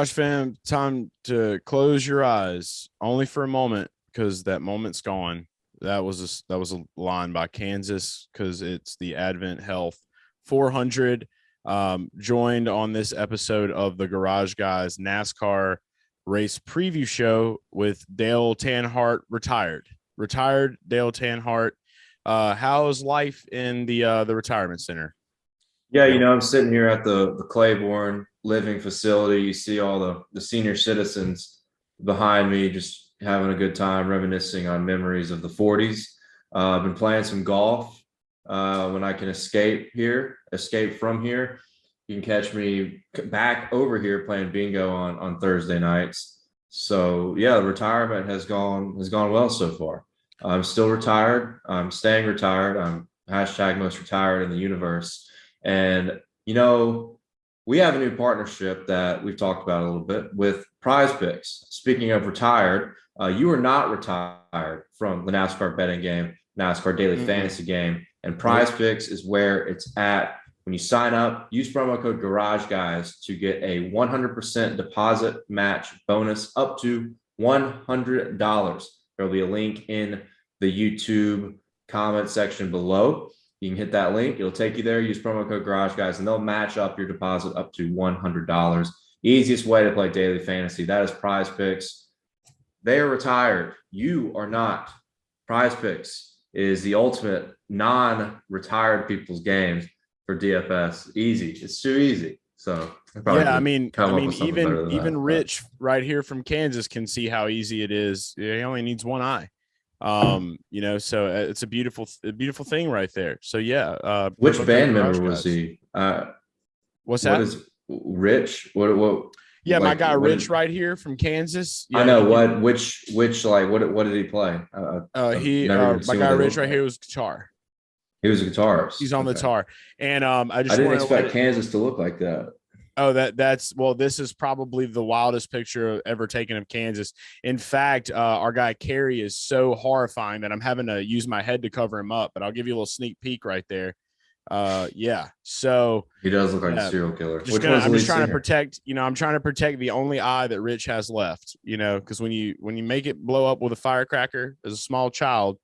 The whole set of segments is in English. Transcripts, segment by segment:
Garage fam, time to close your eyes only for a moment because that moment's gone. That was a line by Kansas because it's the AdventHealth 400. Joined on this episode of the Garage Guys NASCAR race preview show with Dale Tanhardt, retired Dale Tanhardt. How's life in the retirement center? Yeah, I'm sitting here at the Claiborne living facility. You see all the senior citizens behind me just having a good time, reminiscing on memories of the 40s. I've been playing some golf when I can escape from here. You can catch me back over here playing bingo on Thursday nights. So yeah, retirement has gone well so far. I'm still retired. I'm staying retired. I'm hashtag most retired in the universe. And, we have a new partnership that we've talked about a little bit with Prize Picks. Speaking of retired, you are not retired from the NASCAR betting game, NASCAR daily fantasy game. And Prize Picks is where it's at. When you sign up, use promo code GarageGuys to get a 100% deposit match bonus up to $100. There'll be a link in the YouTube comment section below. You can hit that link. It'll take you there. Use promo code GarageGuys, and they'll match up your deposit up to $100. Easiest way to play daily fantasy. That is Prize Picks. They are retired. You are not. Prize Picks is the ultimate non-retired people's games for DFS. Easy. It's too easy. So yeah, even Rich right here from Kansas can see how easy it is. He only needs one eye. So it's a beautiful thing right there. So yeah. Which band member was he? What's that? What is Rich? What? Yeah, my guy Rich right here from Kansas. Yeah, I know which what did he play? My guy Rich right here was guitar. He was a guitarist. He's on the guitar. And I didn't expect Kansas to look like that. Oh, this is probably the wildest picture ever taken of Kansas. In fact, our guy Kerry is so horrifying that I'm having to use my head to cover him up, but I'll give you a little sneak peek right there. So he does look like a serial killer. I'm just trying to protect, I'm trying to protect the only eye that Rich has left, because when you make it blow up with a firecracker as a small child,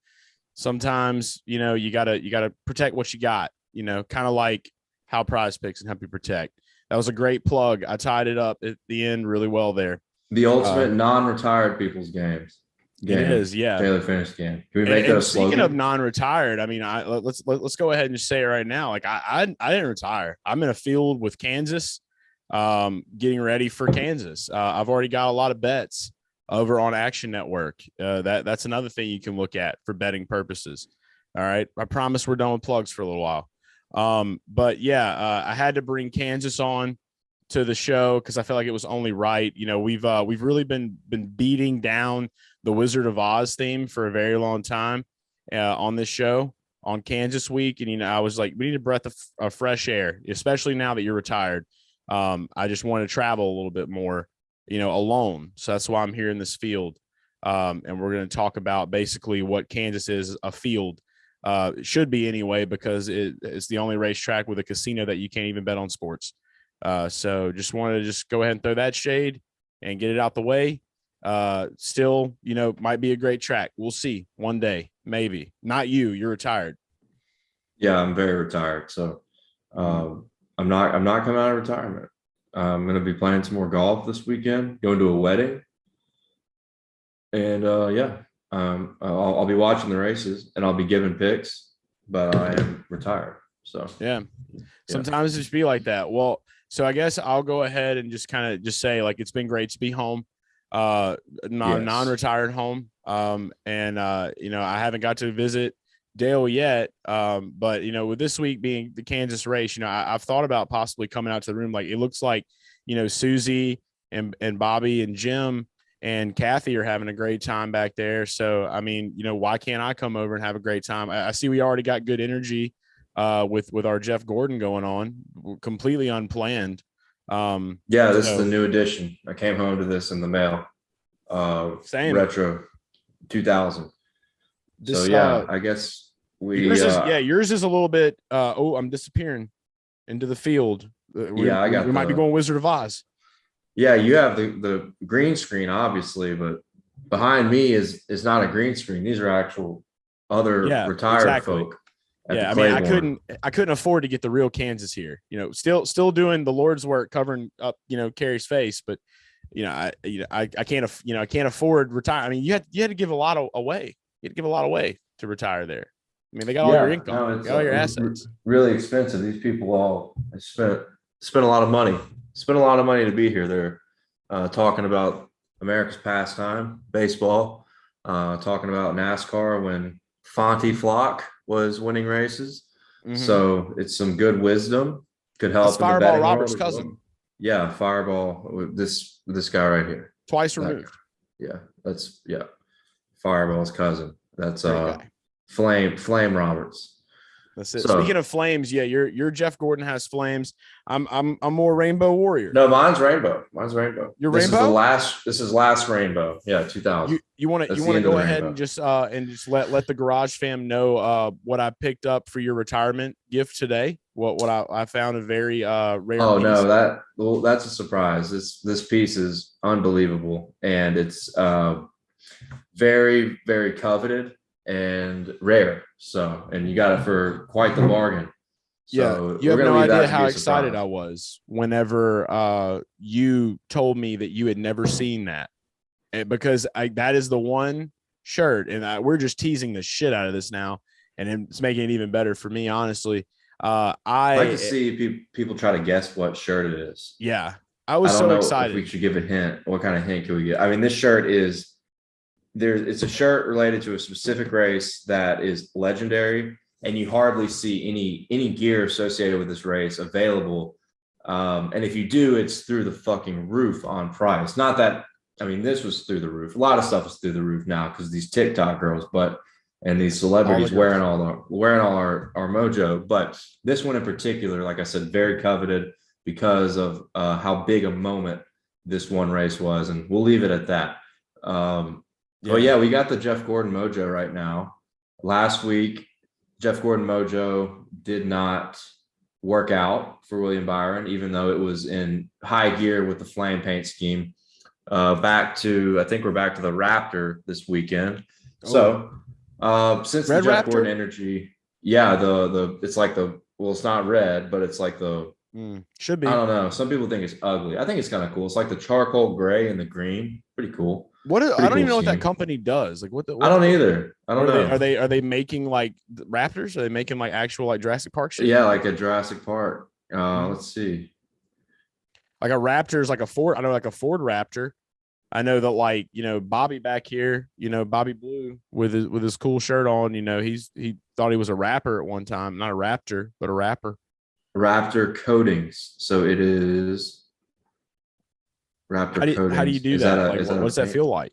sometimes, you gotta protect what you got, kind of like how Prize Picks and help you protect. That was a great plug. I tied it up at the end really well there. The ultimate non-retired people's games. It is, yeah. Daily fantasy game. Can we make that a slogan? Speaking of non-retired, I mean, let's go ahead and just say it right now. Like I didn't retire. I'm in a field with Kansas, getting ready for Kansas. I've already got a lot of bets over on Action Network. That's another thing you can look at for betting purposes. All right, I promise we're done with plugs for a little while. But yeah, I had to bring Kansas on to the show because I felt like it was only right. We've really been beating down the Wizard of Oz theme for a very long time on this show on Kansas week. And, I was like, we need a breath of fresh air, especially now that you're retired. I just want to travel a little bit more, alone. So that's why I'm here in this field. And we're going to talk about basically what Kansas is, a field. It should be anyway, because it's the only racetrack with a casino that you can't even bet on sports. So just wanted to go ahead and throw that shade and get it out the way. Still, might be a great track. We'll see one day, maybe. Not you. You're retired. Yeah, I'm very retired. So I'm not coming out of retirement. I'm going to be playing some more golf this weekend, going to a wedding. And I'll be watching the races and I'll be giving picks, but I am retired. So yeah, sometimes it just be like that. Well, so I guess I'll go ahead and just kind of just say, like, it's been great to be home, non-retired home. I haven't got to visit Dale yet. But with this week being the Kansas race, I've thought about possibly coming out to the room. Like, it looks like, Susie and Bobby and Jim and Kathy are having a great time back there. So, I mean, why can't I come over and have a great time? I see we already got good energy with our Jeff Gordon going on, completely unplanned. This is the new edition. I came home to this in the mail. Same. Retro 2000. I guess yours is a little bit. I'm disappearing into the field. We might be going Wizard of Oz. Yeah, you have the green screen, obviously, but behind me is not a green screen. These are actual other Yeah, retired exactly. folk at the Yeah, I mean, Claiborne. I couldn't afford to get the real Kansas here. Still doing the Lord's work, covering up, Kerry's face, but I can't, I can't afford retire. I mean, you had to give a lot away. You had to give a lot away to retire there. I mean, they got all your Yeah, income, no, they it's got all your assets. really expensive. These people all spent a lot of money. Spent a lot of money to be here. They're talking about America's pastime, baseball. Talking about NASCAR when Fonty Flock was winning races. Mm-hmm. So it's some good wisdom. Could That's help in the Fireball betting Roberts' world as well. cousin, Yeah, Fireball. This guy right here. twice That removed. guy. Yeah. Fireball's cousin. That's Great guy. Flame Roberts. That's it. So Speaking of flames, yeah, your Jeff Gordon has flames. I'm more Rainbow Warrior. no, mine's rainbow. Mine's rainbow. Your This is Rainbow? This is last rainbow. Yeah, 2000. You want That's to the end of go the ahead rainbow. and just let the garage fam know what I picked up for your retirement gift today. What I found a very rare Oh piece. no, that's a surprise. This piece is unbelievable, and it's very, very coveted and rare. So, and you got it for quite the bargain. So Yeah, you have we're no gonna leave that idea to how be a excited surprise. I was whenever you told me that you had never seen that. Because that is the one shirt, and we're just teasing the shit out of this now, and it's making it even better for me, honestly. I like to see people try to guess what shirt it is. Yeah, I I was don't so know if we excited. should give a hint. What kind of hint can we get? I mean, this shirt is it's a shirt related to a specific race that is legendary, and you hardly see any gear associated with this race available. And if you do, it's through the fucking roof on price. Not that, I mean, this was through the roof. A lot of stuff is through the roof now because these TikTok girls, and these celebrities wearing our mojo. But this one in particular, like I said, very coveted because of how big a moment this one race was, and we'll leave it at that. But yeah, we got the Jeff Gordon mojo right now. Last week, Jeff Gordon mojo did not work out for William Byron, even though it was in high gear with the flame paint scheme. I think we're back to the Raptor this weekend. So since Red the Jeff Raptor? Gordon energy, yeah, it's like it's not red, but it's like should be. I don't know. Some people think it's ugly. I think it's kind of cool. It's like the charcoal gray and the green. Pretty cool. I don't even know what that company does. Like I don't either. I don't know. Are they making like Raptors? Are they making like actual like Jurassic Park shit? Yeah, like a Jurassic Park. Let's see. Like a Raptor is like a Ford. I know like a Ford Raptor. I know that like, Bobby back here, Bobby Blue with his cool shirt on, he thought he was a rapper at one time, not a raptor, but a rapper. Raptor coatings. So it is Raptor coatings. How do you do that? Like, what does that feel like?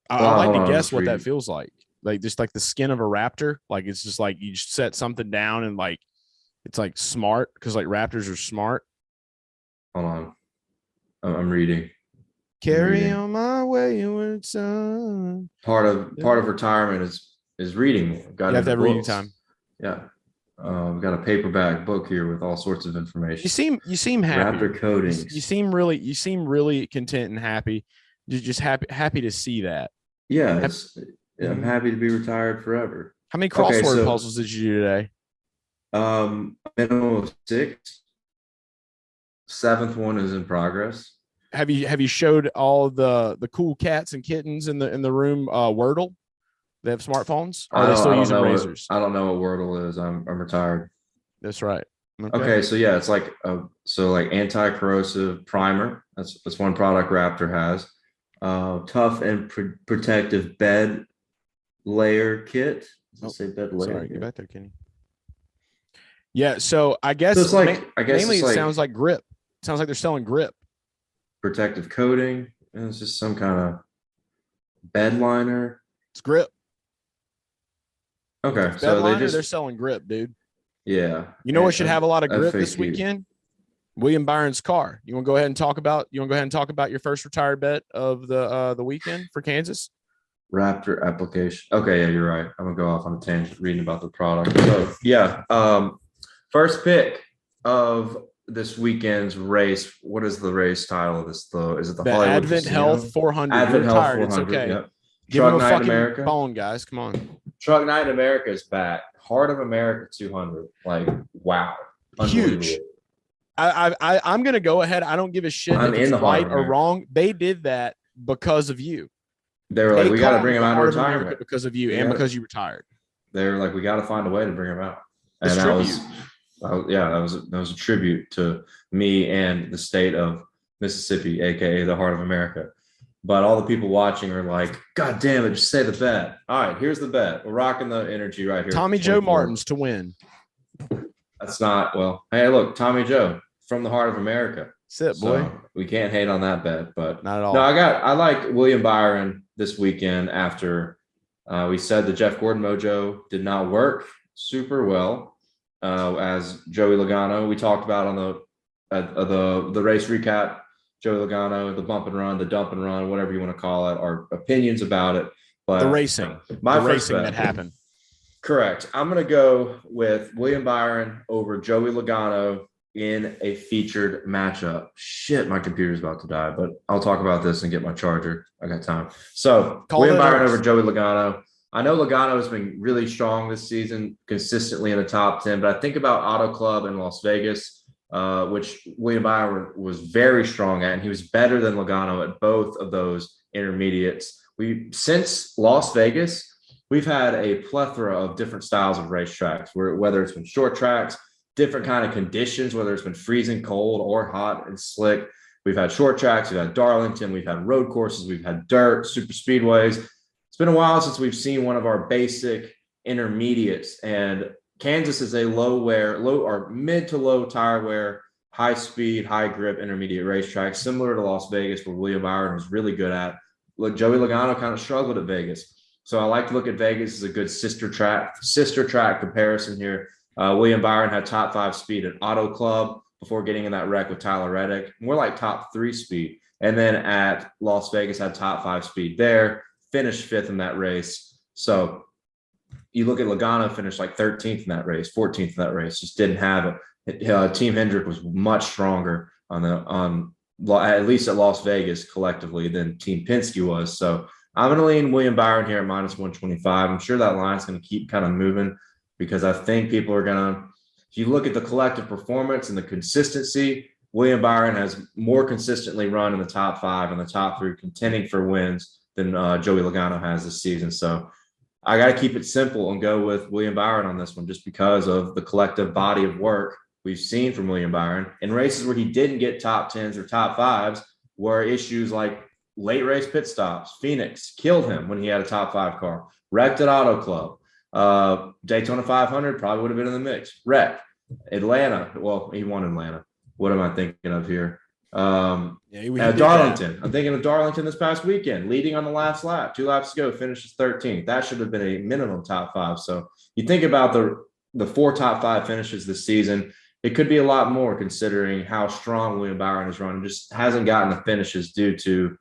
I'd like to guess what that feels like. Like just like the skin of a raptor. Like it's just like you just set something down and like it's like smart because like raptors are smart. Hold on. I'm reading. Carry on my wayward son. Part of retirement is reading more. You have to have reading time. Yeah. We've got a paperback book here with all sorts of information. You seem happy. Raptor coatings. You seem really content and happy. You're just happy to see that. Yeah, I'm happy to be retired forever. How many crossword puzzles did you do today? Minimum of 6. 7th one is in progress. Have you showed all the cool cats and kittens in the room Wordle? They have smartphones. Or are they still using razors? I don't know what Wordle is. I'm retired. That's right. Okay, so yeah, it's like anti-corrosive primer. That's one product Raptor has. Tough and protective bed layer kit. Does it say bed layer? Sorry, get back there, Kenny. Yeah, so I guess it's like mainly it sounds like grip. It sounds like they're selling grip. Protective coating. And it's just some kind of bed liner. It's grip. Okay, so they're selling grip, dude. Yeah. You know what should have a lot of grip this weekend? William Byron's car. You want to go ahead and talk about your first retired bet of the weekend for Kansas? Raptor application. Okay, yeah, you're right. I'm gonna go off on a tangent reading about the product. So yeah, first pick of this weekend's race. What is the race title of this though? Is it the Hollywood AdventHealth Casino? 400. AdventHealth You're retired. 400. It's okay. Yep. Give him Truck a Night in fucking America. phone, guys. Come on. Truck Night in America is back. Heart of America 200. Like, wow. Huge. I'm gonna go ahead. I don't give a shit I'm if in it's the Heart right of or America. wrong. They did that because of you. They were like, we got to bring him the out of Heart retirement because of you and because you retired. They were like, we got to find a way to bring him out. And It's that tribute. that was a tribute to me and the state of Mississippi, aka the Heart of America. But all the people watching are like, God damn it, just say the bet. All right, here's the bet. We're rocking the energy right here. Tommy Joe Martins to win. That's not, well, hey, look, Tommy Joe from the Heart of America. Sit, boy. So we can't hate on that bet, but not at all. No, I like William Byron this weekend after we said the Jeff Gordon mojo did not work super well as Joey Logano. We talked about on the race recap, Joey Logano, the bump and run, the dump and run, whatever you want to call it, our opinions about it. But the racing, that happened. Correct. I'm going to go with William Byron over Joey Logano in a featured matchup. Shit, my computer's about to die, but I'll talk about this and get my charger. I got time. So William Byron over Joey Logano. I know Logano has been really strong this season, consistently in the top 10, but I think about Auto Club in Las Vegas, which William Byron was very strong at, and he was better than Logano at both of those intermediates. Since Las Vegas, we've had a plethora of different styles of racetracks, whether it's been short tracks, different kind of conditions, whether it's been freezing cold or hot and slick. We've had short tracks, we've had Darlington, we've had road courses, we've had dirt, super speedways. It's been a while since we've seen one of our basic intermediates, and Kansas is a low or mid to low tire wear, high speed, high grip intermediate racetrack, similar to Las Vegas, where William Byron was really good at. Look, Joey Logano kind of struggled at Vegas. So I like to look at Vegas as a good sister track comparison here. William Byron had top 5 speed at Auto Club before getting in that wreck with Tyler Reddick. More like top 3 speed. And then at Las Vegas had top 5 speed there, finished 5th in that race. So you look at Logano, finished like 13th in that race, 14th in that race, just didn't have it. Team Hendrick was much stronger at least at Las Vegas collectively than Team Penske was. So I'm going to lean William Byron here at -125. I'm sure that line's going to keep kind of moving because I think people are going to, if you look at the collective performance and the consistency, William Byron has more consistently run in the top 5 and the top 3 contending for wins than Joey Logano has this season. So I got to keep it simple and go with William Byron on this one just because of the collective body of work we've seen from William Byron. In races where he didn't get top 10s or top 5s were issues like late race pit stops. Phoenix killed him when he had a top 5 car. Wrecked at Auto Club. Daytona 500 probably would have been in the mix. Wreck. Atlanta. Well, he won Atlanta. What am I thinking of here? Darlington. I'm thinking of Darlington this past weekend, leading on the last lap. 2 laps to go, finishes 13th. That should have been a minimum top 5. So you think about the 4 top 5 finishes this season. It could be a lot more considering how strong William Byron is running. Just hasn't gotten the finishes due to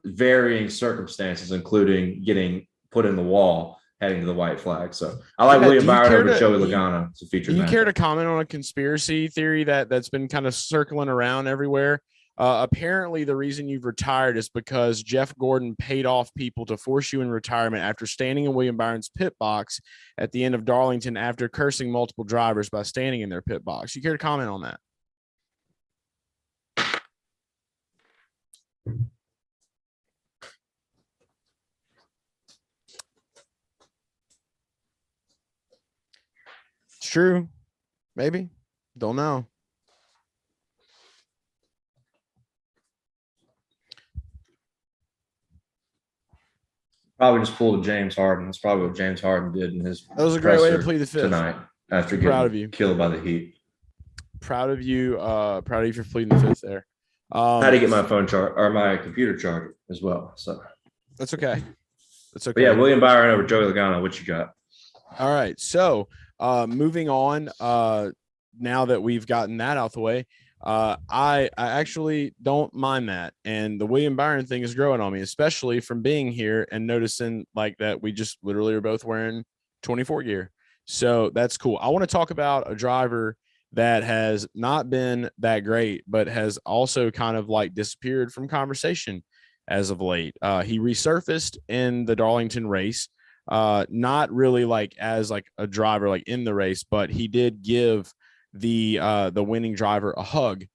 varying circumstances, including getting put in the wall heading to the white flag. So I like William Byron over Joey Logano to feature. Do you care to comment on a conspiracy theory that's been kind of circling around everywhere? Apparently, the reason you've retired is because Jeff Gordon paid off people to force you in retirement after standing in William Byron's pit box at the end of Darlington after cursing multiple drivers by standing in their pit box. You care to comment on that? It's true. Maybe. Don't know. Probably just pulled a James Harden. That's probably what James Harden did in his. That was a great way to plead the 5th tonight after getting killed by the Heat. Proud of you. Proud of you for pleading the 5th there. I had to get my phone charge or my computer charger as well. So that's okay. That's okay. But yeah, William Byron over Joey Logano. What you got? All right. So moving on. Now that we've gotten that out the way, I actually don't mind that. And the William Byron thing is growing on me, especially from being here and noticing like that we just literally are both wearing 24 gear. So that's cool. I want to talk about a driver that has not been that great, but has also kind of like disappeared from conversation as of late. He resurfaced in the Darlington race, not really like as like a driver like in the race, but he did give the winning driver a hug.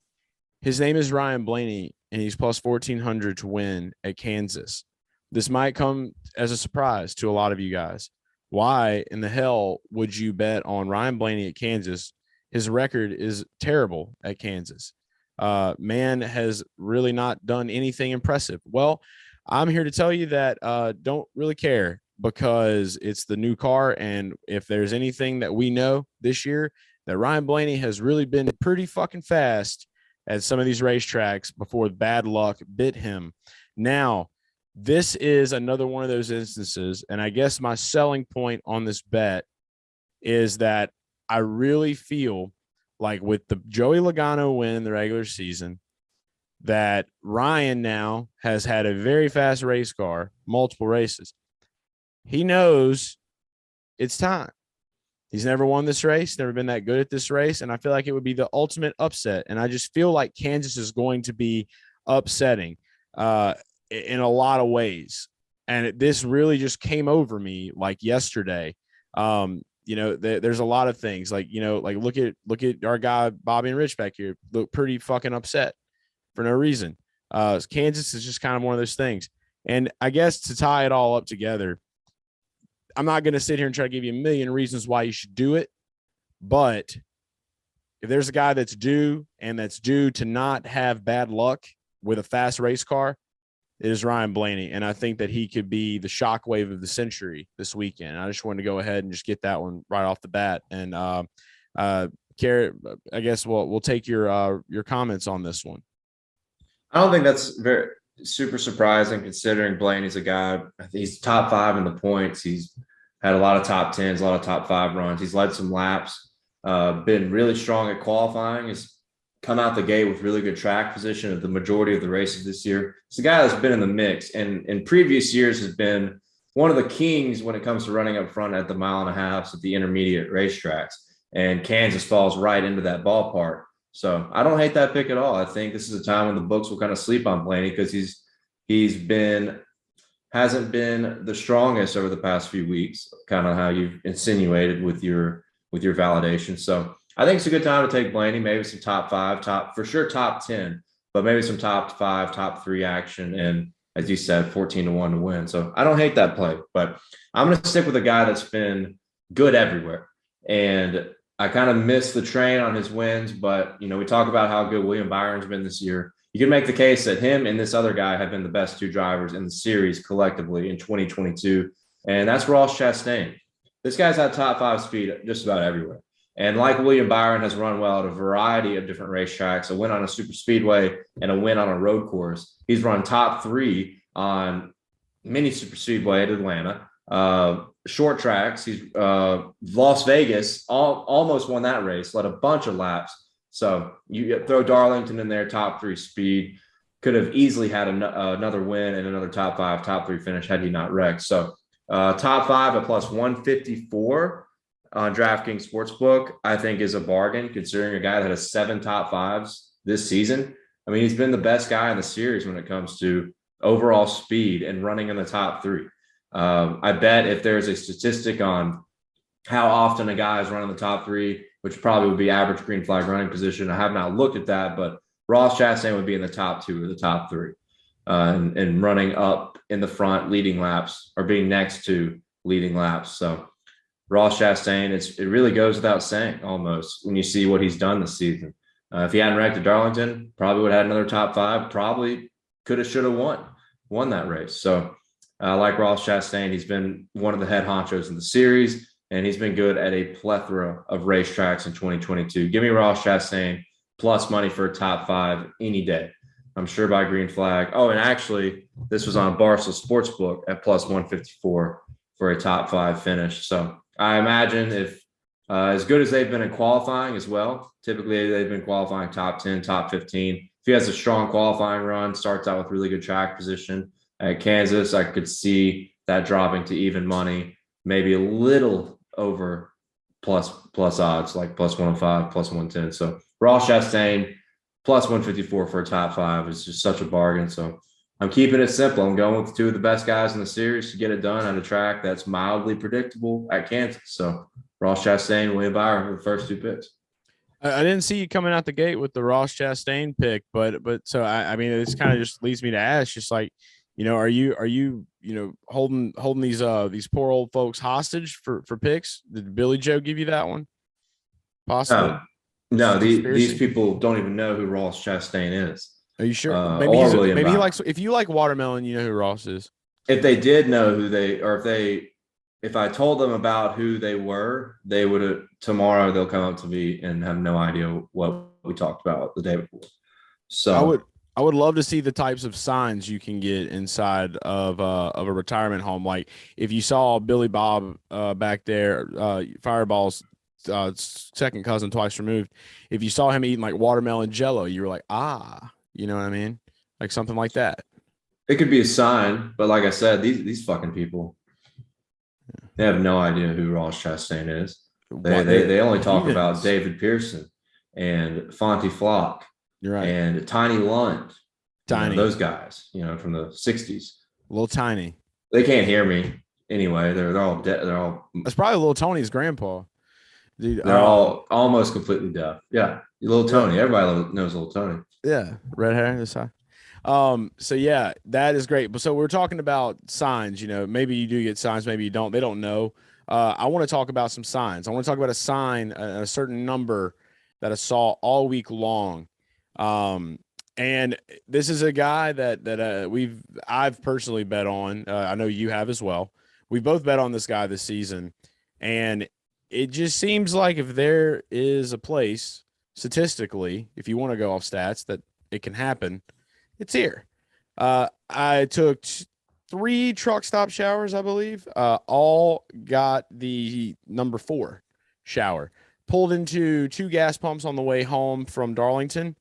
His name is Ryan Blaney, and he's plus 1,400 to win at Kansas. This might come as a surprise to a lot of you guys. Why in the hell would you bet on Ryan Blaney at Kansas? His record is terrible at Kansas. Man has really not done anything impressive. Well, I'm here to tell you that don't really care, because it's the new car. And if there's anything that we know this year, that Ryan Blaney has really been pretty fucking fast at some of these racetracks before bad luck bit him. Now, this is another one of those instances, and I guess my selling point on this bet is that I really feel like with the Joey Logano win in the regular season, that Ryan now has had a very fast race car, multiple races. He knows it's time. He's never won this race, never been that good at this race, and I feel like it would be the ultimate upset. And I just feel like Kansas is going to be upsetting in a lot of ways. And this really just came over me like yesterday. There's a lot of things like, like look at our guy, Bobby and Rich back here, look pretty fucking upset for no reason. Kansas is just kind of one of those things. And I guess to tie it all up together, I'm not going to sit here and try to give you a million reasons why you should do it. But if there's a guy that's due to not have bad luck with a fast race car, it is Ryan Blaney. And I think that he could be the shockwave of the century this weekend. I just wanted to go ahead and just get that one right off the bat. And Garrett, I guess we'll take your comments on this one. I don't think that's very super surprising, considering Blaney's a guy. He's top 5 in the points. He's had a lot of top 10s, a lot of top 5 runs. He's led some laps, been really strong at qualifying. He's come out the gate with really good track position at the majority of the races this year. It's a guy that's been in the mix, and in previous years has been one of the kings when it comes to running up front at the 1.5 miles at the intermediate racetracks. And Kansas falls right into that ballpark. So I don't hate that pick at all. I think this is a time when the books will kind of sleep on Blaney, because hasn't been the strongest over the past few weeks, kind of how you've insinuated with your validation. So I think it's a good time to take Blaney, maybe some top 5, for sure top 10, but maybe some top 5, top 3 action. And as you said, 14-1 to win. So I don't hate that play, but I'm going to stick with a guy that's been good everywhere. And I kind of missed the train on his wins, but, we talk about how good William Byron's been this year. You can make the case that him and this other guy have been the best 2 drivers in the series collectively in 2022, and that's Ross Chastain. This guy's had top 5 speed just about everywhere. And like William Byron, has run well at a variety of different racetracks, a win on a super speedway and a win on a road course. He's run top 3 on mini super speedway at Atlanta. Short tracks, he's Las Vegas, almost won that race, led a bunch of laps. So you throw Darlington in there, top 3 speed, could have easily had another win and another top 5, top 3 finish had he not wrecked. So top 5 at plus 154 on DraftKings Sportsbook, I think is a bargain, considering a guy that has 7 top 5s this season. I mean, he's been the best guy in the series when it comes to overall speed and running in the top 3. I bet if there's a statistic on how often a guy is running the top 3, which probably would be average green flag running position, I have not looked at that, but Ross Chastain would be in the top 2 or the top 3, and running up in the front, leading laps, or being next to leading laps. So Ross Chastain, it really goes without saying almost when you see what he's done this season. If he hadn't wrecked at Darlington, probably would have had another top 5, probably could have, should have won that race. So like Ross Chastain, he's been one of the head honchos in the series, and he's been good at a plethora of racetracks in 2022. Give me Ross Chastain plus money for a top 5 any day. I'm sure by green flag. Oh, and actually, this was on Barstool Sportsbook at plus 154 for a top 5 finish. So I imagine if as good as they've been in qualifying as well, typically they've been qualifying top 10, top 15. If he has a strong qualifying run, starts out with really good track position at Kansas, I could see that dropping to even money, maybe a little over plus odds, like plus 105, plus 110. So Ross Chastain plus 154 for a top 5 is just such a bargain. So I'm keeping it simple. I'm going with 2 of the best guys in the series to get it done on a track that's mildly predictable at Kansas. So Ross Chastain, William Byron are the first 2 picks. I didn't see you coming out the gate with the Ross Chastain pick, but so I mean, it's kind of just leads me to ask, just like, are you holding these poor old folks hostage for picks? Did Billy Joe give you that one? Possibly. No, these people don't even know who Ross Chastain is. Are you sure? Maybe he likes. If you like watermelon, you know who Ross is. If they did know who they, or if I told them about who they were, they would have. Tomorrow they'll come up to me and have no idea what we talked about the day before. So I would love to see the types of signs you can get inside of a retirement home. Like if you saw Billy Bob back there, Fireball's second cousin twice removed. If you saw him eating like watermelon jello, you were like, you know what I mean? Like something like that. It could be a sign, but like I said, these fucking people, they have no idea who Ross Chastain is. They only talk about David Pearson and Fonty Flock. You're right. And Tiny Lund. Tiny. Those guys, from the 60s. Little Tiny. They can't hear me anyway. They're all dead. They're all. That's probably Little Tony's grandpa. Dude, they're all almost completely deaf. Yeah. Little Tony. Everybody knows Little Tony. Yeah. Red hair this side. So yeah, that is great. But so we're talking about signs, maybe you do get signs, maybe you don't. They don't know. I want to talk about some signs. I want to talk about a sign, a certain number that I saw all week long. And this is a guy that I've personally bet on. I know you have as well. We both bet on this guy this season, and it just seems like if there is a place statistically, if you want to go off stats, that it can happen, it's here. I took 3 truck stop showers, I believe. All got the number 4 shower. Pulled into 2 gas pumps on the way home from Darlington.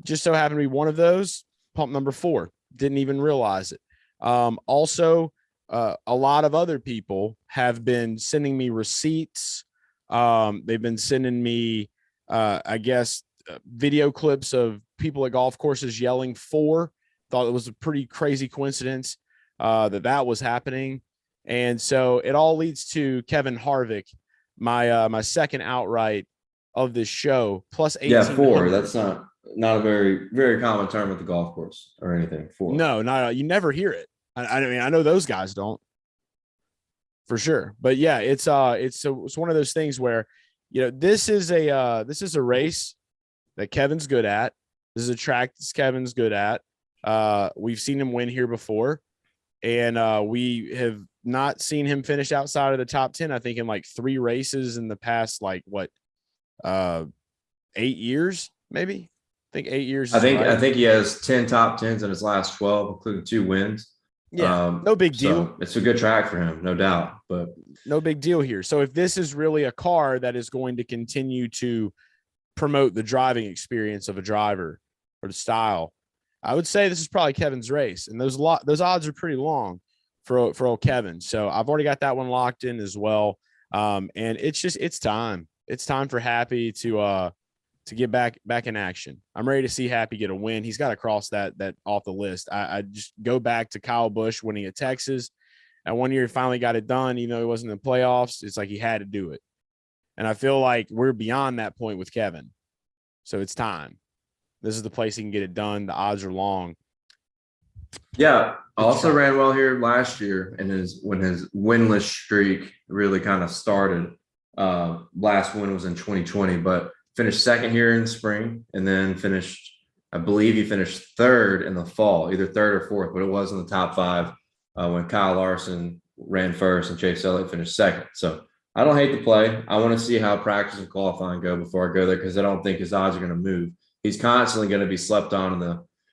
Just so happened to be one of those, pump number 4. Didn't even realize it. Also, a lot of other people have been sending me receipts. They've been sending me, video clips of people at golf courses yelling 4. Thought it was a pretty crazy coincidence that was happening. And so it all leads to Kevin Harvick, my second outright of this show, plus 18. Yeah, 4. That's not a very, very common term at the golf course or anything. 4. No, you never hear it. I mean, I know those guys don't, for sure. But yeah, it's one of those things where, this is a race that Kevin's good at. This is a track that Kevin's good at. We've seen him win here before, and we have not seen him finish outside of the top 10. I think in like 3 races in the past, 8 years, maybe. I think 8 years. I think he has 10 top 10s in his last 12, including 2 wins. Yeah, no big deal. So it's a good track for him, no doubt, but no big deal here. So if this is really a car that is going to continue to promote the driving experience of a driver or the style, I would say this is probably Kevin's race, and those odds are pretty long for old Kevin. So I've already got that one locked in as well. And it's time. It's time for Happy to get back in action. I'm ready to see Happy get a win. He's got to cross that off the list. I just go back to Kyle Busch winning at Texas. And one year he finally got it done, even though he wasn't in the playoffs. It's like he had to do it. And I feel like we're beyond that point with Kevin. So it's time. This is the place he can get it done. The odds are long. Yeah. Also ran well here last year when his winless streak really kind of started. Last win was in 2020, but finished second here in the spring, and then I believe he finished 3rd in the fall, either 3rd or 4th, but it was in the top 5 when Kyle Larson ran first and Chase Elliott finished 2nd. So I don't hate the play. I want to see how practice and qualifying go before I go there, because I don't think his odds are going to move. He's constantly going to be slept on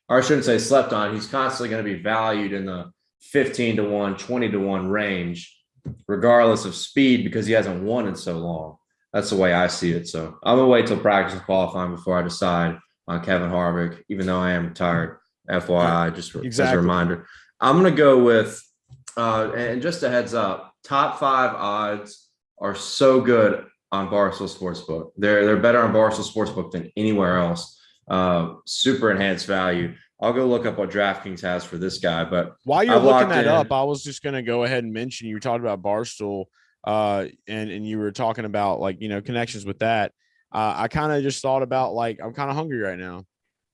or I shouldn't say slept on. He's constantly going to be valued in the 15-1, 20-1 range, regardless of speed, because he hasn't won in so long. That's the way I see it. So I'm going to wait till practice and qualifying before I decide on Kevin Harvick, even though I am retired, FYI, just as a reminder. I'm going to go with, and just a heads up, top 5 odds are so good. on Barstool Sportsbook. They're better on Barstool Sportsbook than anywhere else. Super enhanced value. I'll go look up what DraftKings has for this guy. But while you're I've looking locked that in. up, I was just going to go ahead and mention you talked about Barstool, and you were talking about like connections with that. I kind of just thought about like I'm kind of hungry right now,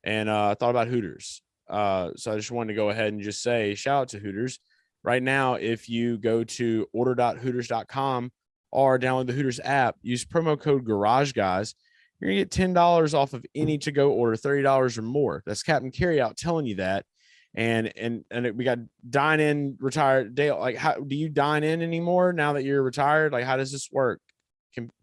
and I thought about Hooters. So I just wanted to go ahead and just say shout out to Hooters. Right now, if you go to order.hooters.com or download the Hooters app, use promo code GarageGuys. You're going to get $10 off of any to-go order, $30 or more. That's Captain Carryout telling you that. And we got dine in retired. Dale, like, how do you dine in anymore now that you're retired? Like, how does this work?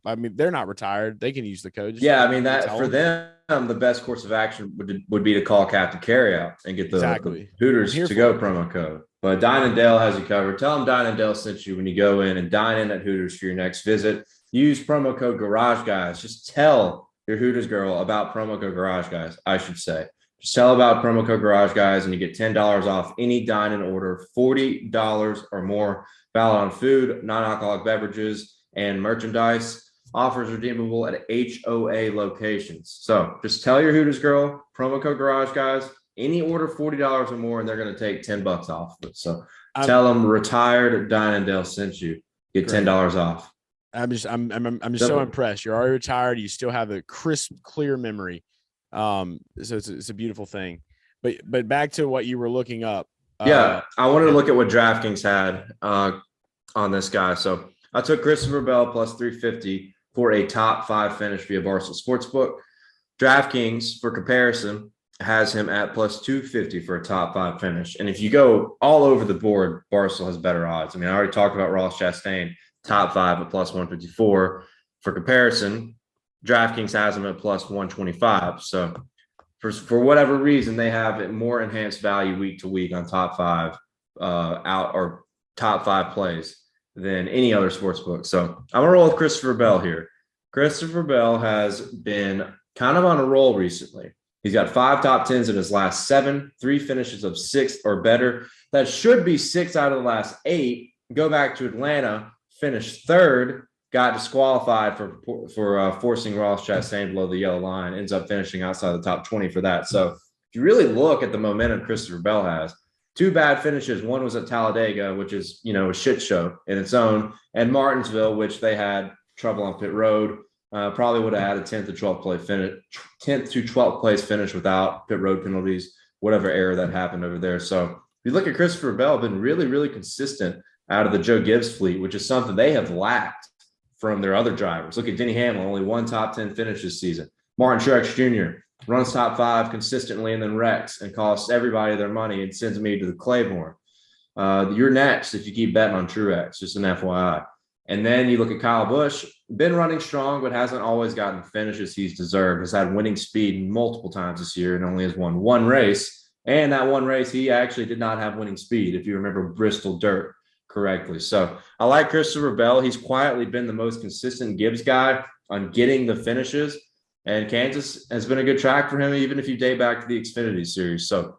They're not retired. They can use the code. Yeah, I mean, that for them, the best course of action would be to call Captain Carryout and get the Hooters to go promo code. But Dine and Dale has you covered. Tell them Dine and Dale sent you when you go in and dine in at Hooters for your next visit. Use promo code Garage Guys. Just tell your Hooters girl about promo code Garage Guys, I should say. Just tell about promo code Garage Guys and you get $10 off any dine-in order, $40 or more, valid on food, non-alcoholic beverages, and merchandise. Offers redeemable at HOA locations. So just tell your Hooters girl, promo code Garage Guys, any order $40 or more, and they're going to take $10 off of it. So tell them retired Dine and Dale sent you. Get $10 off. I'm just so impressed. You're already retired. You still have a crisp, clear memory. So it's a beautiful thing. But back to what you were looking up. I wanted to look at what DraftKings had on this guy. So I took Christopher Bell plus 350 for a top 5 finish via Barstool Sportsbook. DraftKings, for comparison, has him at plus 250 for a top 5 finish. And if you go all over the board, Barstool has better odds. I mean, I already talked about Ross Chastain, top 5 at plus 154. For comparison, DraftKings has him at plus 125. So for whatever reason, they have more enhanced value week to week on top 5 top 5 plays than any other sports book. So I'm going to roll with Christopher Bell here. Christopher Bell has been kind of on a roll recently. He's got 5 top 10s in his last 7, 3 finishes of 6th or better. That should be 6 out of the last 8. Go back to Atlanta, finished 3rd, got disqualified for forcing Ross Chastain below the yellow line, ends up finishing outside the top 20 for that. So if you really look at the momentum Christopher Bell has, 2 bad finishes. One was at Talladega, which is, a shit show in its own, and Martinsville, which they had trouble on pit road. Probably would have had a 10th to 12th place finish without pit road penalties, whatever error that happened over there. So if you look at Christopher Bell, been really, really consistent out of the Joe Gibbs fleet, which is something they have lacked from their other drivers. Look at Denny Hamlin, only 1 top 10 finish this season. Martin Truex Jr. runs top 5 consistently and then wrecks and costs everybody their money and sends me to the Claiborne. You're next if you keep betting on Truex, just an FYI. And then you look at Kyle Busch, been running strong, but hasn't always gotten the finishes he's deserved. Has had winning speed multiple times this year and only has won 1 race. And that 1 race, he actually did not have winning speed, if you remember Bristol Dirt correctly. So I like Christopher Bell. He's quietly been the most consistent Gibbs guy on getting the finishes. And Kansas has been a good track for him, even if you date back to the Xfinity Series. So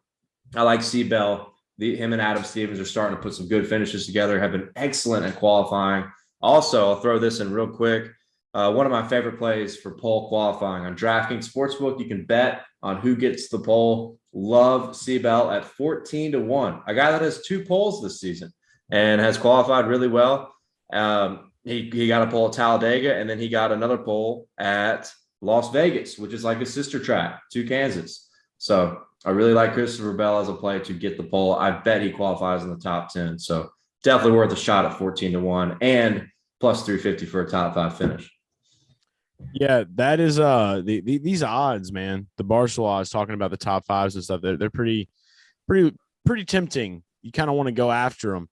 I like C. Bell. Him and Adam Stevens are starting to put some good finishes together, have been excellent at qualifying. Also, I'll throw this in real quick. One of my favorite plays for pole qualifying on DraftKings Sportsbook. You can bet on who gets the pole. Love C. Bell at 14-1. A guy that has 2 poles this season and has qualified really well. He got a pole at Talladega, and then he got another pole at Las Vegas, which is like a sister track to Kansas. So I really like Christopher Bell as a play to get the pole. I bet he qualifies in the top 10. So definitely worth a shot at 14-1 and plus 350 for a top 5 finish. Yeah, that is these odds, man. The Barstool odds, talking about the top 5s and stuff. They're pretty tempting. You kind of want to go after them.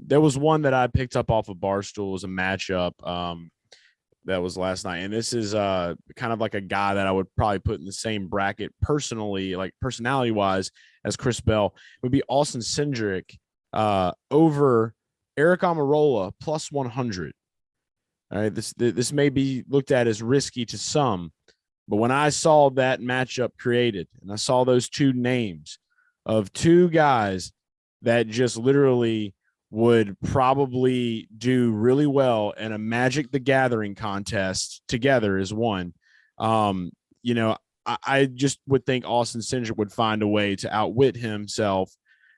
There was one that I picked up off of Barstool as a matchup. That was last night. And this is kind of like a guy that I would probably put in the same bracket personally, like personality wise, as Chris Bell. It would be Austin Cindric over Eric Amarola plus 100. All right. This may be looked at as risky to some, but when I saw that matchup created and I saw those 2 names of 2 guys that just literally would probably do really well in a Magic the Gathering contest together as one. You know, I just would think Austin Cindric would find a way to outwit himself,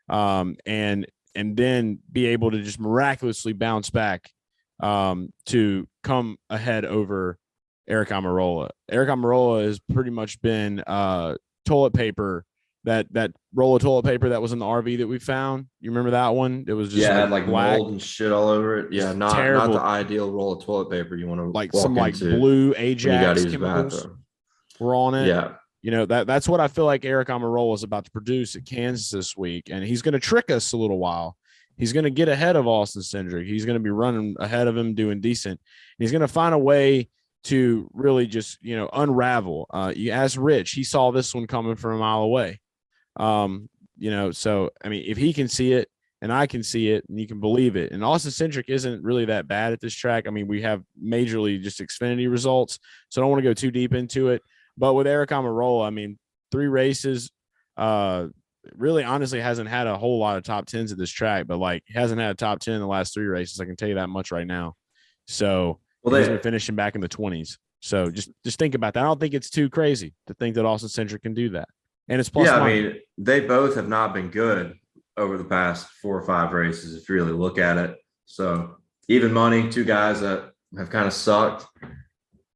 and then be able to just miraculously bounce back, to come ahead over Eric Amarola. Eric Amarola has pretty much been toilet paper. That roll of toilet paper that was in the RV that we found. You remember that one? It was just had like black, mold and shit all over it. Yeah, not terrible. the ideal roll of toilet paper you want to Like walk some like into blue when you got Ajax to use the chemicals bathroom. were on it. Yeah, You know, that's what I feel like Eric Amarola is about to produce at Kansas this week, and he's going to trick us a little while. He's going to get ahead of Austin Cindric. He's going to be running ahead of him, doing decent. He's going to find a way to really just, you know, unravel. You ask Rich, he saw this one coming from a mile away. You know, so I mean, if he can see it and I can see it and you can believe it, and Austin Cindric isn't really that bad at this track. I mean, we have majorly just Xfinity results, so I don't want to go too deep into it. But with Eric Amarola, I mean, 3 races, really honestly hasn't had a whole lot of top 10s at this track, but like hasn't had a top 10 in the last 3 races. I can tell you that much right now. So he's been finishing back in the 20s. So just think about that. I don't think it's too crazy to think that Austin Cindric can do that. And it's plus yeah. money. I mean, they both have not been good over the past 4 or 5 races, if you really look at it. So even money, 2 guys that have kind of sucked.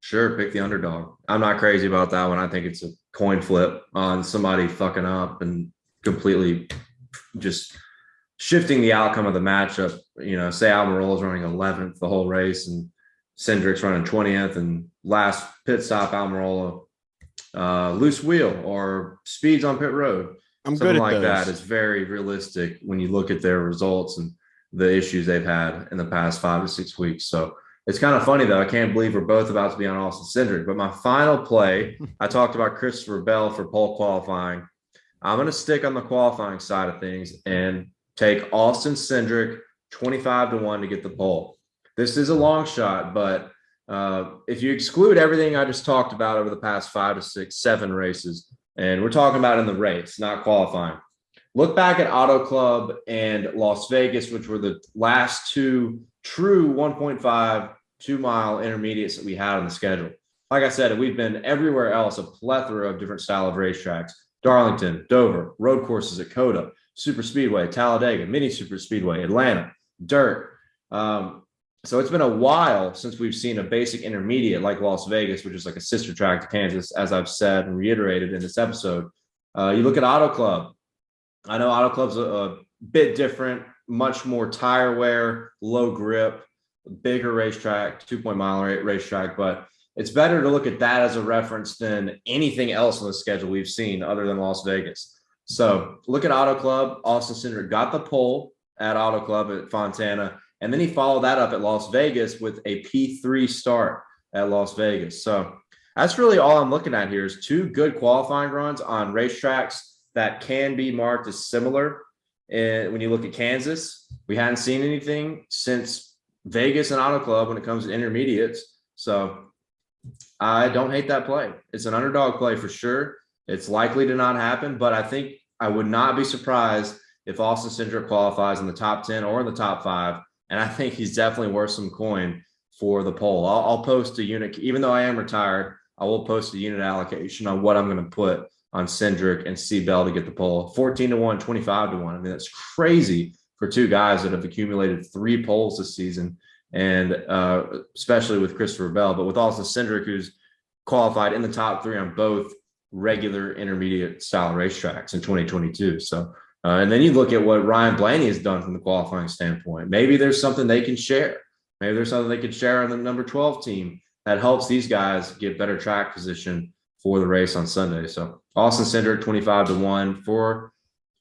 Sure, pick the underdog. I'm not crazy about that one. I think it's a coin flip on somebody fucking up and completely just shifting the outcome of the matchup. You know, say Almirola's running 11th the whole race and Cindric's running 20th, and last pit stop Almirola loose wheel or speeds on pit road. I'm Something good at like those. that is very realistic when you look at their results and the issues they've had in the past 5 to 6 weeks. So it's kind of funny, though. I can't believe we're both about to be on Austin Cindric. But my final play, I talked about Christopher Bell for pole qualifying. I'm going to stick on the qualifying side of things and take Austin Cindric 25-1 to get the pole. This is a long shot, but if you exclude everything I just talked about over the past 5 to 6, 7 races, and we're talking about in the race, not qualifying, look back at Auto Club and Las Vegas, which were the last 2 true 1.5, 2-mile intermediates that we had on the schedule. Like I said, we've been everywhere else, a plethora of different style of racetracks: Darlington, Dover, road courses at Coda, Super Speedway, Talladega, Mini Super Speedway, Atlanta, dirt. So it's been a while since we've seen a basic intermediate like Las Vegas, which is like a sister track to Kansas, as I've said and reiterated in this episode. You look at Auto Club. I know Auto Club's a bit different, much more tire wear, low grip, bigger racetrack, 2-mile racetrack, but it's better to look at that as a reference than anything else on the schedule we've seen other than Las Vegas. So look at Auto Club. Austin Cindric got the pole at Auto Club at Fontana, and then he followed that up at Las Vegas with a P3 start at Las Vegas. So that's really all I'm looking at here is 2 good qualifying runs on racetracks that can be marked as similar. And when you look at Kansas, we hadn't seen anything since Vegas and Auto Club when it comes to intermediates. So I don't hate that play. It's an underdog play for sure. It's likely to not happen, but I think I would not be surprised if Austin Cindric qualifies in the top 10 or in the top 5. And I think he's definitely worth some coin for the poll. I'll post a unit, even though I am retired, I will post a unit allocation on what I'm going to put on Cindric and C. Bell to get the pole. 14-1, 25-1. I mean, that's crazy for 2 guys that have accumulated 3 poles this season, and especially with Christopher Bell. But with Austin Cindric, who's qualified in the top 3 on both regular intermediate style racetracks in 2022. So, and then you look at what Ryan Blaney has done from the qualifying standpoint. Maybe there's something they can share. Maybe there's something they could share on the number 12 team that helps these guys get better track position for the race on Sunday. So Austin Cindric 25-1 for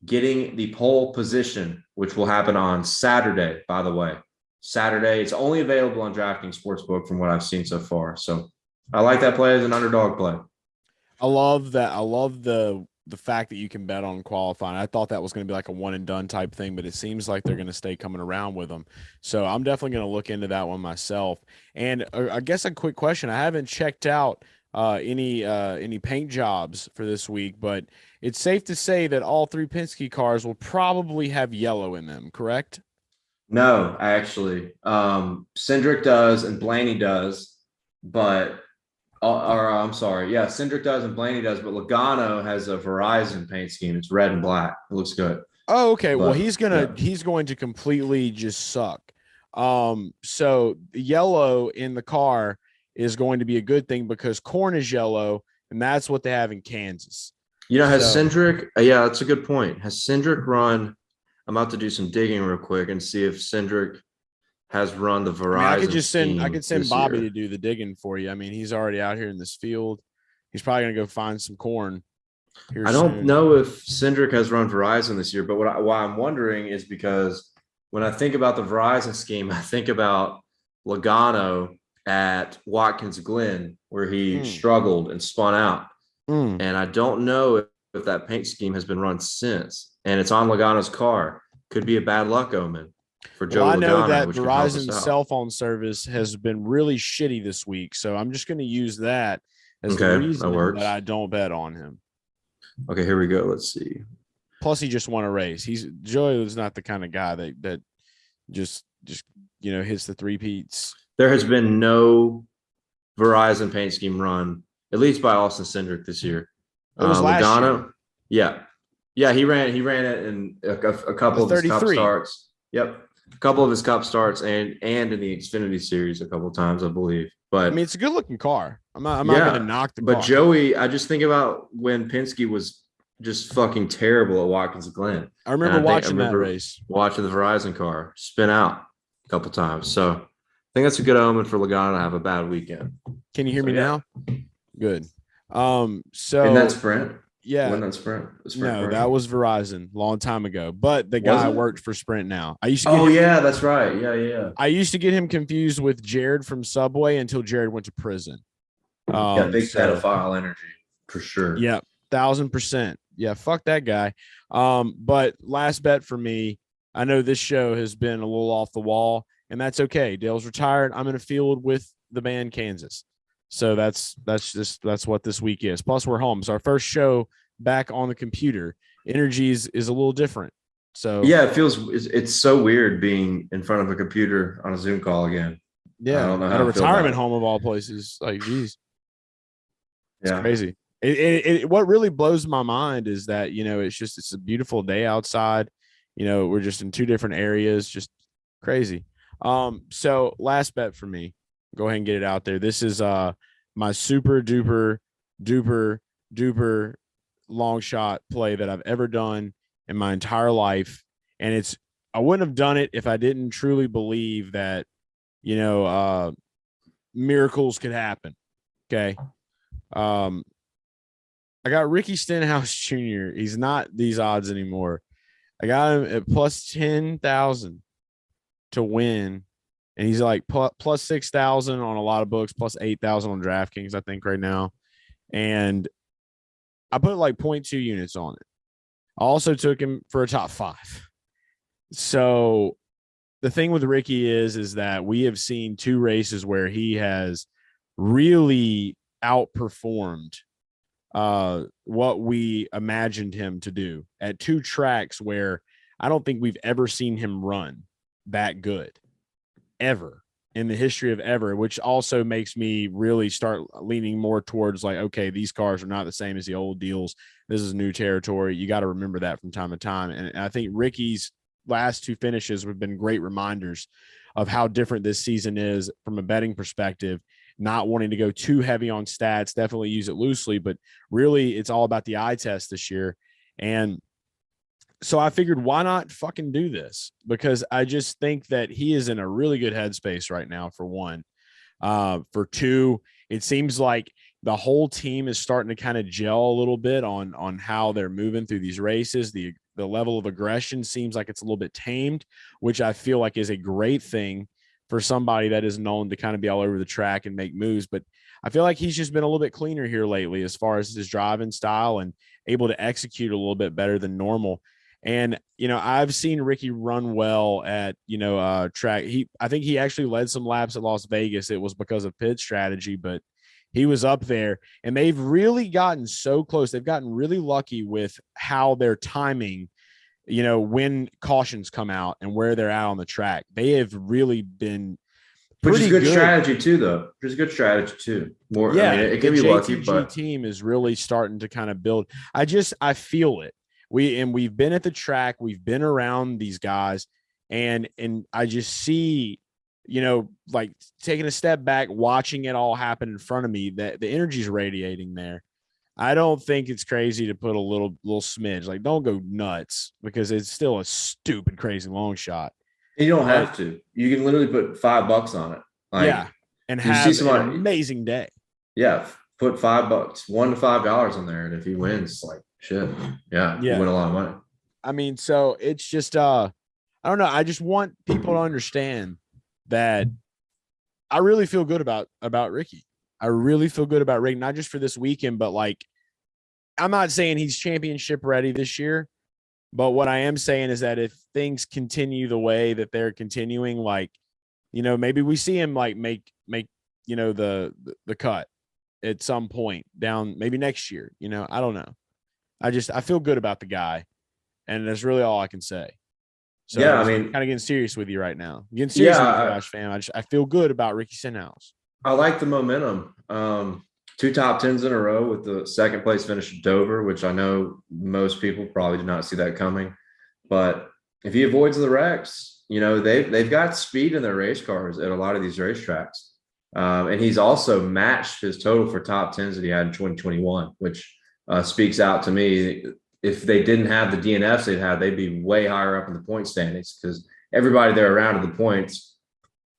getting the pole position, which will happen on Saturday, by the way. Saturday, it's only available on DraftKings Sportsbook from what I've seen so far. So I like that play as an underdog play. I love that. I love the fact that you can bet on qualifying. I thought that was going to be like a one and done type thing, but it seems like they're going to stay coming around with them. So I'm definitely going to look into that one myself. And I guess a quick question. I haven't checked out any paint jobs for this week, but it's safe to say that all 3 Penske cars will probably have yellow in them, correct? No, actually, Cindric does and Blaney does, but or I'm sorry, yeah, Cindric does and Blaney does, but Logano has a Verizon paint scheme. It's red and black. It looks good. Oh, okay. Well, But yeah, he's going to completely just suck. So the yellow in the car is going to be a good thing because corn is yellow, and that's what they have in Kansas. has So Cindric? Yeah, that's a good point. Has Cindric run? I'm about to do some digging real quick and see if Cindric has run the I mean, Verizon I scheme could send this Bobby year. to do the digging for you. I mean, he's already out here in this field. He's probably gonna go find some corn here I don't soon. know if Cindric has run Verizon this year, but why I'm wondering is because when I think about the Verizon scheme, I think about Logano at Watkins Glen, where he Mm, struggled and spun out. mm. And I don't know if that paint scheme has been run since. And it's on Logano's car. Could be a bad luck omen for Well, Joe I know Logano, that which could help us Verizon's out. cell phone service has been really shitty this week, so I'm just going to use that as the Okay, that reason that works. I don't bet on him. Okay, here we go. Let's see. Plus, he just won a race. Joey is not the kind of guy that just hits the three peats. There has been no Verizon paint scheme run, at least by Austin Cindric this year. It was last year, Logano, yeah, yeah, he ran it in a couple the of his cup 33. starts. Yep, a couple of his cup starts and in the Xfinity Series a couple of times, I believe. I But mean, it's a good looking car. I'm not going to yeah, knock the but car. Joey, I just think about when Penske was just fucking terrible at Watkins Glen. I And remember I watching that remember race. watching the Verizon car spin out a couple times. So I think that's a good omen for Logano to have a bad weekend. Can you hear So, me yeah. now? Good. In that So sprint? yeah, Win that sprint? The sprint no, car? that was Verizon long time ago. But the Was guy it? worked for Sprint now. I used to get Oh him. yeah, that's right. Yeah, yeah. I used to get him confused with Jared from Subway until Jared went to prison. Yeah, big So pedophile energy for sure. yeah, 1,000%. Yeah, fuck that guy. But last bet for me. I know this show has been a little off the wall, and that's okay. Dale's retired. I'm in a field with the band Kansas. So that's what this week is. Plus, we're home. It's our first show back on the computer. Energy is a little different. So Yeah, it's so weird being in front of a computer on a Zoom call again. I yeah, don't know at a how I feel about retirement it. home of all places. Like, geez, it's Yeah. crazy. What really blows my mind is that it's a beautiful day outside. We're just in two different areas, just crazy. So last bet for me, go ahead and get it out there. This is my super duper duper duper long shot play that I've ever done in my entire life, and I wouldn't have done it if I didn't truly believe that miracles could happen. Okay. I got Ricky Stenhouse Jr. He's not these odds anymore. I got him at plus 10,000 to win. And he's like plus 6,000 on a lot of books, plus 8,000 on DraftKings, I think, right now. And I put like 0.2 units on it. I also took him for a top 5. So the thing with Ricky is that we have seen 2 races where he has really outperformed what we imagined him to do at 2 tracks where I don't think we've ever seen him run that good ever in the history of ever, which also makes me really start leaning more towards like, okay, these cars are not the same as the old deals. This is new territory. You got to remember that from time to time. And I think Ricky's last 2 finishes have been great reminders of how different this season is from a betting perspective. Not wanting to go too heavy on stats, definitely use it loosely, but really it's all about the eye test this year. And so I figured, why not fucking do this? Because I just think that he is in a really good headspace right now, for one. For 2, it seems like the whole team is starting to kind of gel a little bit on how they're moving through these races. The level of aggression seems like it's a little bit tamed, which I feel like is a great thing for somebody that is known to kind of be all over the track and make moves. But I feel like he's just been a little bit cleaner here lately as far as his driving style and able to execute a little bit better than normal. And, I've seen Ricky run well at, track. I think he actually led some laps at Las Vegas. It was because of pit strategy, but he was up there, and they've really gotten so close. They've gotten really lucky with how their timing when cautions come out and where they're at on the track. They have really been Which is pretty good strategy too, though. Which is good strategy too. More, Yeah, I mean, it can be the lucky, JTG but team is really starting to kind of build. I feel it. We've been at the track, we've been around these guys, and I just see, like taking a step back, watching it all happen in front of me, that the energy is radiating there. I don't think it's crazy to put a little smidge. Like, don't go nuts, because it's still a stupid, crazy long shot. you don't have to. You can literally put $5 on it. Yeah, and you see have an somebody, amazing day. yeah, put $5, $1 to $5 on there, and if he wins, like shit, yeah, you win a lot of money. I mean, so it's just I don't know. I just want people to understand that I really feel good about Ricky. I really feel good about Ricky, not just for this weekend, but like, I'm not saying he's championship ready this year, but what I am saying is that if things continue the way that they're continuing, like, maybe we see him like make the cut at some point down, maybe next year. I don't know. I feel good about the guy, and that's really all I can say. So yeah, I mean, mean, kind of getting serious with you right now. Getting serious with you, Josh, fam. I feel good about Ricky Stenhouse. I like the momentum. 2 top 10s in a row with the second place finish at Dover, which I know most people probably did not see that coming. But if he avoids the wrecks, they've got speed in their race cars at a lot of these racetracks. And he's also matched his total for top 10s that he had in 2021, which speaks out to me. If they didn't have the DNFs they'd be way higher up in the point standings, because everybody there around at the points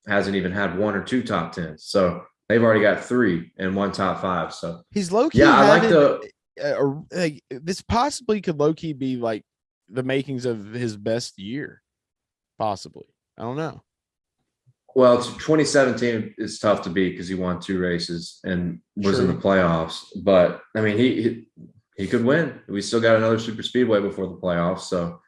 hasn't even had 1 or 2 top 10s. So they've already got 3 and 1 top 5. So he's low key. Yeah, I like this possibly could low key be like the makings of his best year. Possibly. I don't know. Well, 2017 is tough to beat because he won 2 races and was in the playoffs. But I mean, he could win. We still got another super speedway before the playoffs. So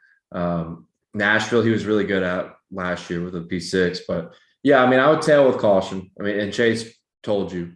Nashville, he was really good at last year with a P6. But yeah, I mean, I would tail with caution. I mean, and Chase told you,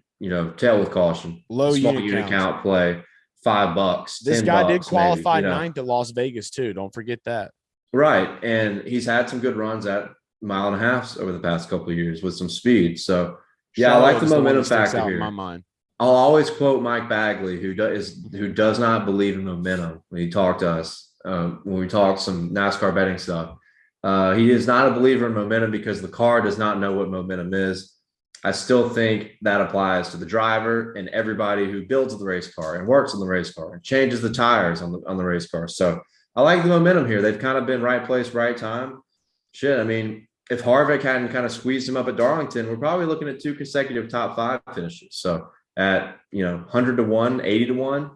tail with caution. Low small unit count play, $5. This guy did qualify maybe, 9th at Las Vegas too. Don't forget that. Right, and he's had some good runs at 1.5 over the past couple of years with some speed. So yeah, I like the momentum factor here. In my mind. I'll always quote Mike Bagley, who does not believe in momentum when he talked to us, when we talked some NASCAR betting stuff. He is not a believer in momentum because the car does not know what momentum is. I still think that applies to the driver and everybody who builds the race car and works on the race car and changes the tires on the race car. So I like the momentum here. They've kind of been right place, right time. Shit, I mean, if Harvick hadn't kind of squeezed him up at Darlington, we're probably looking at 2 consecutive top 5 finishes. So at 100 to 1, 80 to 1,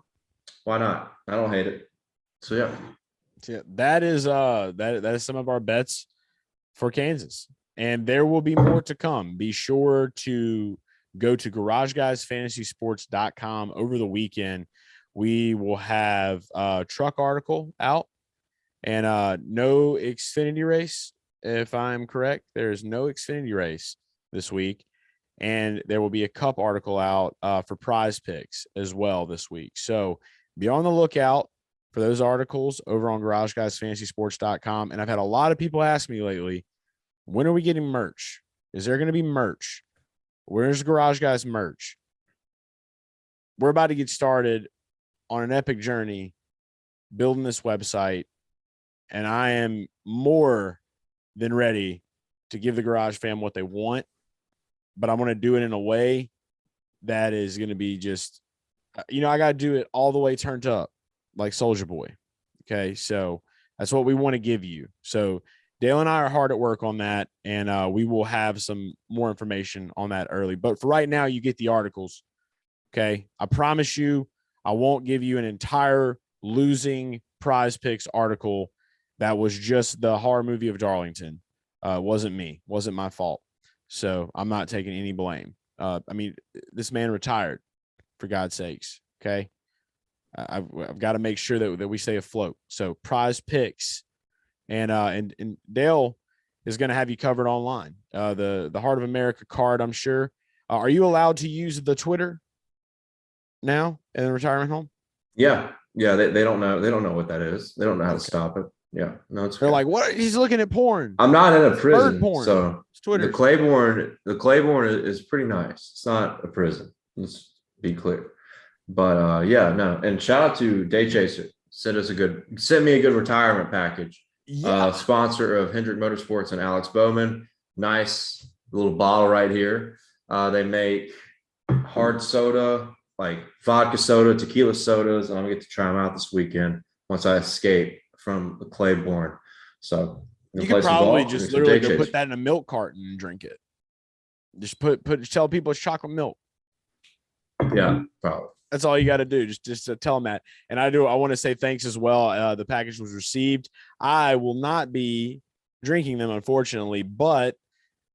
why not? I don't hate it. So yeah, that is that is some of our bets for Kansas, and there will be more to come. Be sure to go to GarageGuysFantasySports.com over the weekend. We will have a truck article out, and no Xfinity race. If I'm correct, there's no Xfinity race this week. And there will be a cup article out for prize picks as well this week. So be on the lookout for those articles over on GarageGuysFantasySports.com. And I've had a lot of people ask me lately, when are we getting merch? Is there going to be merch? Where's Garage Guys merch? We're about to get started on an epic journey building this website. And I am more than ready to give the Garage fam what they want. But I'm going to do it in a way that is going to be just, I got to do it all the way turned up like Soulja Boy. Okay. So that's what we want to give you. So Dale and I are hard at work on that, and we will have some more information on that early. But for right now, you get the articles. Okay. I promise you, I won't give you an entire losing prize picks article that was just the horror movie of Darlington. Wasn't me. Wasn't my fault. So I'm not taking any blame. I mean, this man retired, for God's sakes. Okay. I've got to make sure that we stay afloat. So prize picks, and Dale is going to have you covered online. The Heart of America card, I'm sure. Are you allowed to use the Twitter now in the retirement home? Yeah. They don't know. They don't know what that is. They don't know how to stop it. Yeah. No, it's They're like, what? He's looking at porn. I'm not in a prison, porn. so It's Twitter. the Claiborne is pretty nice. It's not a prison. Let's be clear. But yeah, no. And shout out to Day Chaser. Sent me a good retirement package. Yeah. Sponsor of Hendrick Motorsports and Alex Bowman. Nice little bottle right here. They make hard soda, like vodka soda, tequila sodas, and I'm gonna get to try them out this weekend once I escape from the Claiborne. So you could probably just literally go put that in a milk carton and drink it. Just tell people it's chocolate milk. Yeah, probably. That's all you got to do. Just to tell them that. And I want to say thanks as well. The package was received. I will not be drinking them, unfortunately, but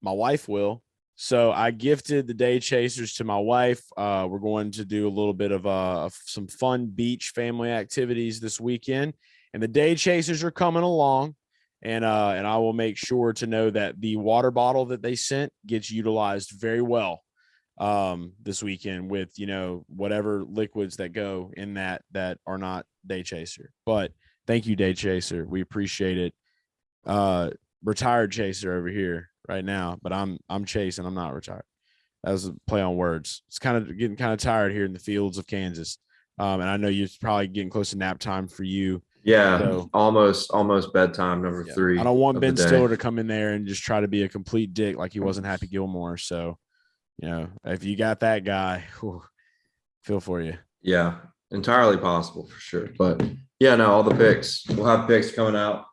my wife will. So I gifted the Day Chasers to my wife. We're going to do a little bit of some fun beach family activities this weekend, and the Day Chasers are coming along. And I will make sure to know that the water bottle that they sent gets utilized very well this weekend with, whatever liquids that go in that are not Day Chaser. But thank you, Day Chaser. We appreciate it. Retired Chaser over here right now, but I'm chasing. I'm not retired. That was a play on words. It's getting kind of tired here in the fields of Kansas. And I know you're probably getting close to nap time for you. Yeah, so, almost bedtime, number 3. I don't want Ben Stiller to come in there and just try to be a complete dick like he wasn't Happy Gilmore. So, if you got that guy, feel for you. Yeah, entirely possible for sure. But yeah, no, all the picks. We'll have picks coming out,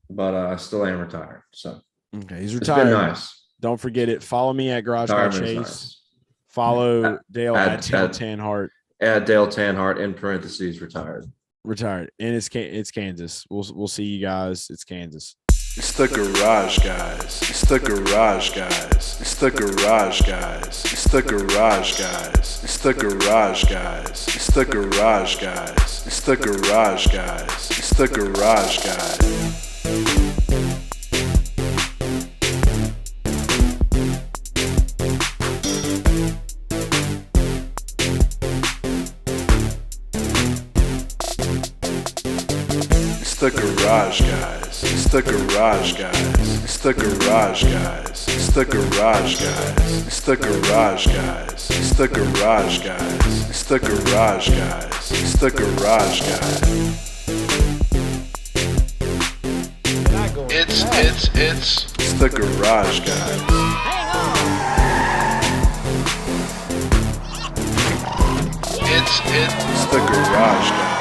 but I still am retired. So okay, he's retired. It's been nice. Don't forget it. Follow me at Garage Guy Chase. Nice. Follow Dale at Tanhardt. Add Dale Tanhardt in parentheses retired. Retired, and it's Kansas. We'll see you guys. It's Kansas. It's the Garage Guys. It's the Garage Guys. It's the Garage Guys. It's the Garage Guys. It's the Garage Guys. It's the Garage Guys. It's the Garage Guys. It's the Garage Guys. It's the Garage Guys. It's the Garage Guys. It's the Garage Guys. It's the Garage Guys. It's the Garage Guys. It's the Garage Guys. It's the Garage Guys. It's the Garage Guys. It's the Garage Guys. It's the Garage Guys.